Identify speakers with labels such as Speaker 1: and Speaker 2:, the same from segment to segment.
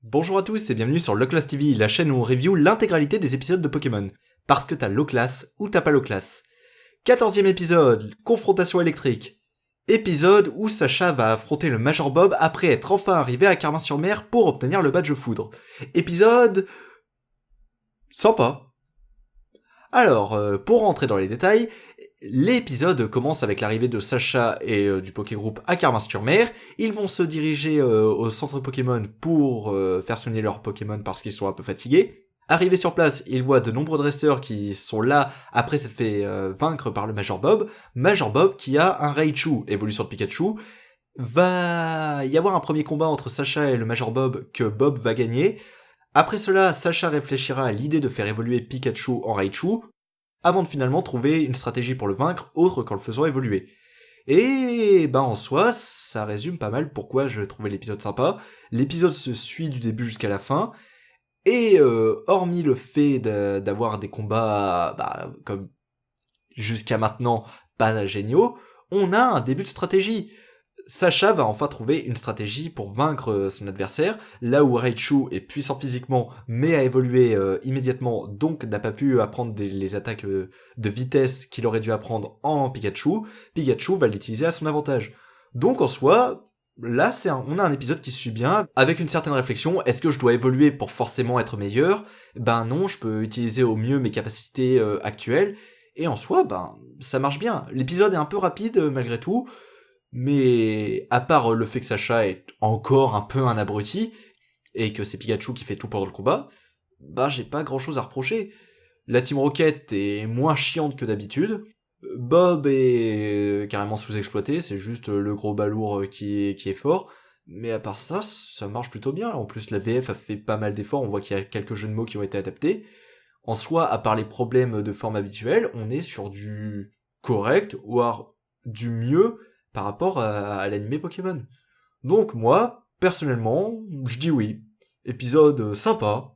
Speaker 1: Bonjour à tous et bienvenue sur Loclass TV, la chaîne où on review l'intégralité des épisodes de Pokémon. Parce que t'as Loclass ou t'as pas Loclass. 14e épisode, confrontation électrique. Épisode où Sacha va affronter le Major Bob après être enfin arrivé à Carmin-sur-Mer pour obtenir le badge foudre. Épisode... sympa. Alors, pour rentrer dans les détails, l'épisode commence avec l'arrivée de Sacha et du Pokégroupe à Carmin-sur-Mer. Ils vont se diriger au centre Pokémon pour faire soigner leurs Pokémon parce qu'ils sont un peu fatigués. Arrivés sur place, ils voient de nombreux dresseurs qui sont là après s'être fait vaincre par le Major Bob. Major Bob qui a un Raichu, évolution de Pikachu. Va y avoir un premier combat entre Sacha et le Major Bob que Bob va gagner. Après cela, Sacha réfléchira à l'idée de faire évoluer Pikachu en Raichu, avant de finalement trouver une stratégie pour le vaincre autre qu'en le faisant évoluer. Et en soi, ça résume pas mal pourquoi je trouvais l'épisode sympa. L'épisode se suit du début jusqu'à la fin, et hormis le fait d'avoir des combats comme jusqu'à maintenant pas géniaux, on a un début de stratégie. Sacha va enfin trouver une stratégie pour vaincre son adversaire, là où Raichu est puissant physiquement, mais a évolué immédiatement, donc n'a pas pu apprendre les attaques de vitesse qu'il aurait dû apprendre en Pikachu. Pikachu va l'utiliser à son avantage. Donc en soi, là on a un épisode qui se suit bien, avec une certaine réflexion. Est-ce que je dois évoluer pour forcément être meilleur ? Ben non, je peux utiliser au mieux mes capacités actuelles, et en soi, ça marche bien. L'épisode est un peu rapide malgré tout, mais à part le fait que Sacha est encore un peu un abruti, et que c'est Pikachu qui fait tout pendant le combat, j'ai pas grand chose à reprocher. La Team Rocket est moins chiante que d'habitude. Bob est carrément sous-exploité, c'est juste le gros balourd qui est fort. Mais à part ça, ça marche plutôt bien. En plus, la VF a fait pas mal d'efforts, on voit qu'il y a quelques jeux de mots qui ont été adaptés. En soi, à part les problèmes de forme habituelle, on est sur du correct, voire du mieux par rapport à l'animé Pokémon. Donc moi, personnellement, je dis oui. Épisode sympa.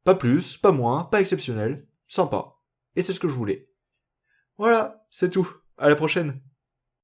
Speaker 1: Pas plus, pas moins, pas exceptionnel. Sympa. Et c'est ce que je voulais. Voilà, c'est tout. À la prochaine.